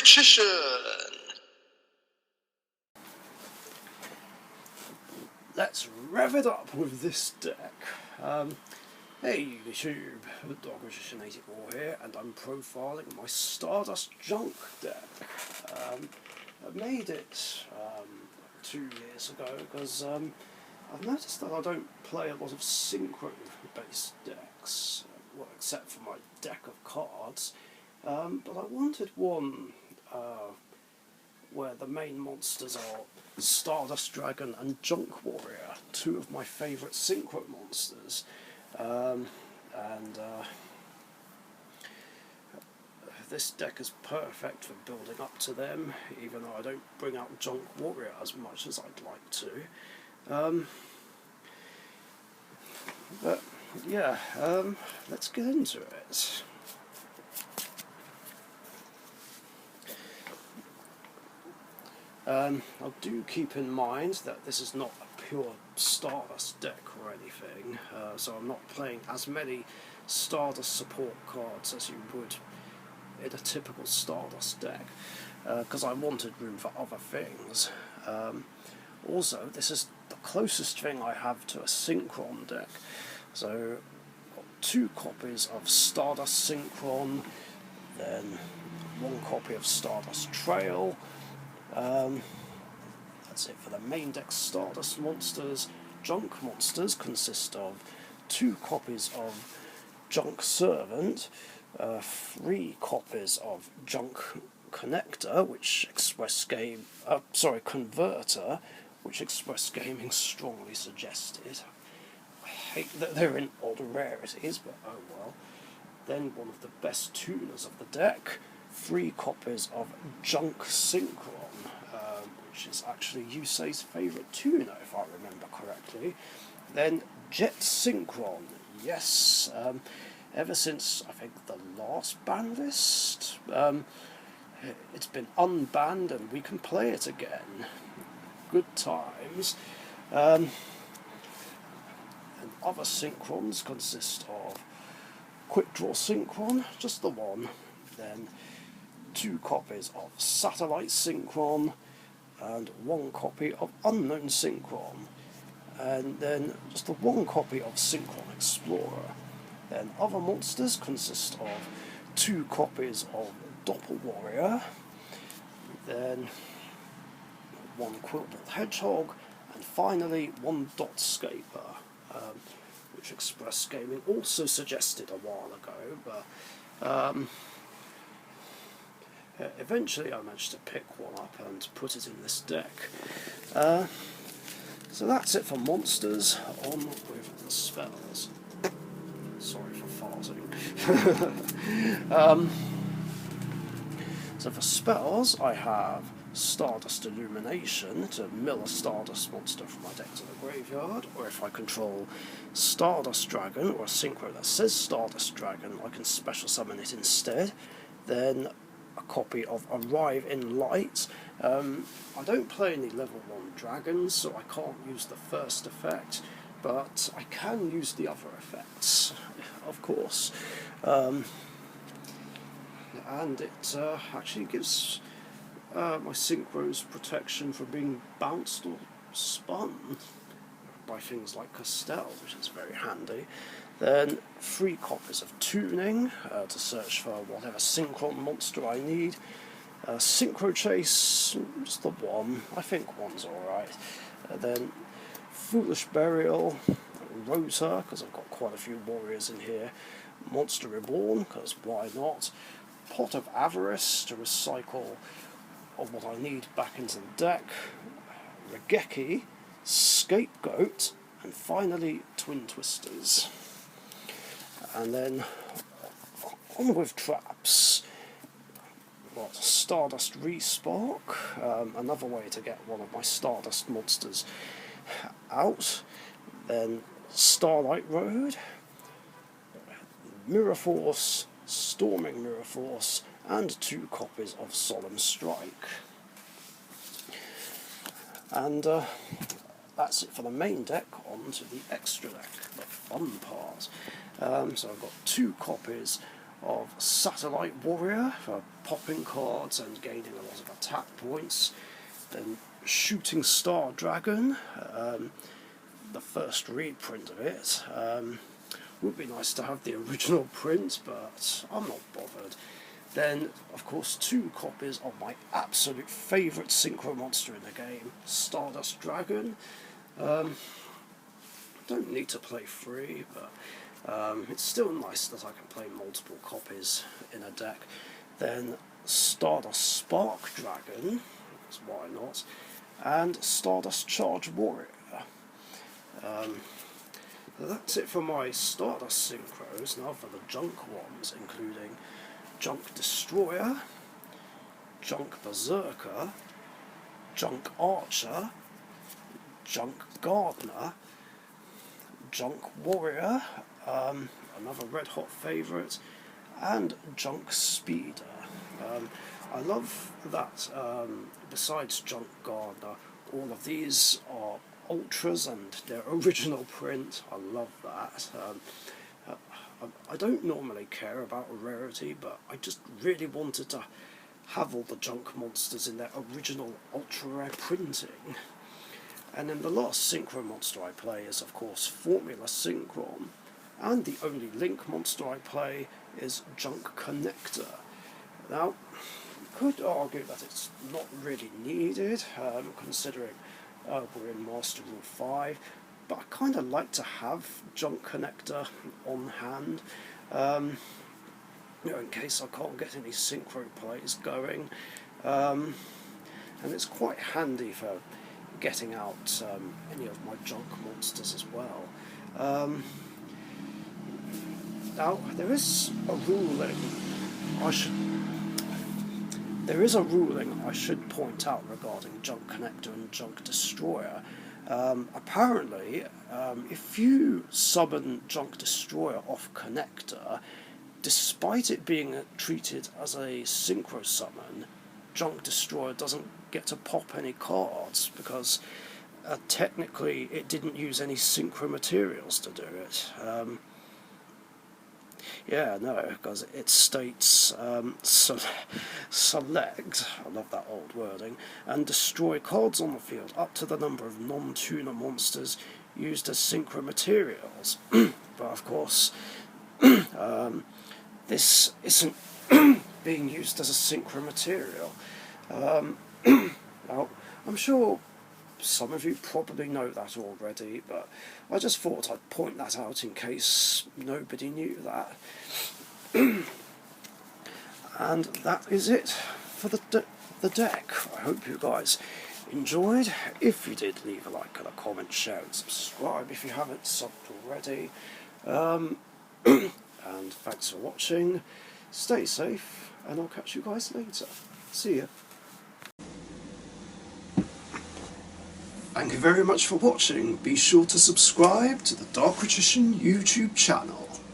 Richician. Let's rev it up with this deck. Hey YouTube, Richician 84 here, and I'm profiling my Stardust junk deck. I made it 2 years ago because I've noticed that I don't play a lot of synchro-based decks, well, except for my deck of cards. But I wanted one where the main monsters are Stardust Dragon and Junk Warrior, two of my favourite synchro monsters. This deck is perfect for building up to them, even though I don't bring out Junk Warrior as much as I'd like to. But yeah, let's get into it. I do keep in mind that this is not a pure Stardust deck or anything, so I'm not playing as many Stardust support cards as you would in a typical Stardust deck, because I wanted room for other things. Also, this is the closest thing I have to a Synchron deck, so I've got 2 copies of Stardust Synchron, then 1 copy of Stardust Trail. That's it for the main deck Stardust monsters. Junk monsters consist of 2 copies of Junk Servant, 3 copies of Junk Connector, which Converter, which Express Gaming strongly suggested. I hate that they're in odd rarities, but oh well. Then one of the best tuners of the deck, 3 copies of Junk Synchron, which is actually Yusei's favourite tuner, if I remember correctly. Then Jet Synchron, yes, ever since, I think, the last ban list, it's been unbanned and we can play it again. Good times. And other Synchrons consist of Quick Draw Synchron, just the one, then 2 copies of Satellite Synchron, and 1 copy of Unknown Synchron, and then just the 1 copy of Synchron Explorer. Then other monsters consist of 2 copies of Doppel Warrior, then 1 Quiltball Hedgehog, and finally 1 Dot Scaper, which Express Gaming also suggested a while ago, but eventually I managed to pick one up and put it in this deck. So that's it for monsters. On with the spells. Sorry for farting. So for spells, I have Stardust Illumination to mill a Stardust monster from my deck to the graveyard, or if I control Stardust Dragon or a synchro that says Stardust Dragon, I can special summon it instead. Then a copy of Arrive in Light. I don't play any level 1 dragons, so I can't use the first effect, but I can use the other effects, of course. And it actually gives my synchros protection from being bounced or spun by things like Castell, which is very handy. Then 3 copies of Tuning to search for whatever Synchron monster I need. Synchro Chase, just the 1. I think 1's alright. Then Foolish Burial, Rotor, because I've got quite a few warriors in here. Monster Reborn, because why not? Pot of Avarice to recycle of what I need back into the deck. Regeki, Scapegoat, and finally Twin Twisters. And then on with traps. We've got Stardust Respark, another way to get one of my Stardust monsters out. Then Starlight Road, Mirror Force, Storming Mirror Force, and 2 copies of Solemn Strike. And that's it for the main deck. On to the extra deck, the fun part. So I've got 2 copies of Satellite Warrior for popping cards and gaining a lot of attack points. Then Shooting Star Dragon, the first reprint of it. Would be nice to have the original print, but I'm not bothered. Then, of course, 2 copies of my absolute favourite synchro monster in the game, Stardust Dragon. Don't need to play 3, but it's still nice that I can play multiple copies in a deck. Then Stardust Spark Dragon, why not, and Stardust Charge Warrior. That's it for my Stardust synchros. Now for the junk ones, including Junk Destroyer, Junk Berserker, Junk Archer, Junk Gardener, Junk Warrior, another red hot favourite, and Junk Speeder. I love that besides Junk Gardener, all of these are ultras and their original print. I love that. I don't normally care about rarity, but I just really wanted to have all the junk monsters in their original ultra rare printing. And then the last synchro monster I play is of course Formula Synchron, and the only link monster I play is Junk Connector. Now, you could argue that it's not really needed, considering we're in Master Rule 5, but I kind of like to have Junk Connector on hand, in case I can't get any synchro plays going, and it's quite handy for getting out any of my junk monsters as well. Now, there is a ruling I should point out regarding Junk Connector and Junk Destroyer. Apparently, if you summon Junk Destroyer off Connector, despite it being treated as a synchro summon, Junk Destroyer doesn't get to pop any cards, because technically it didn't use any synchro materials to do it. Yeah, no, because it states select, I love that old wording, and destroy cards on the field up to the number of non-tuner monsters used as synchro materials. But of course, this isn't being used as a synchro material. Now, I'm sure some of you probably know that already, but I just thought I'd point that out in case nobody knew that. And that is it for the deck. I hope you guys enjoyed. If you did, leave a like and a comment, share and subscribe if you haven't subbed already. And thanks for watching. Stay safe, and I'll catch you guys later. See ya. Thank you very much for watching. Be sure to subscribe to the Richician YouTube channel.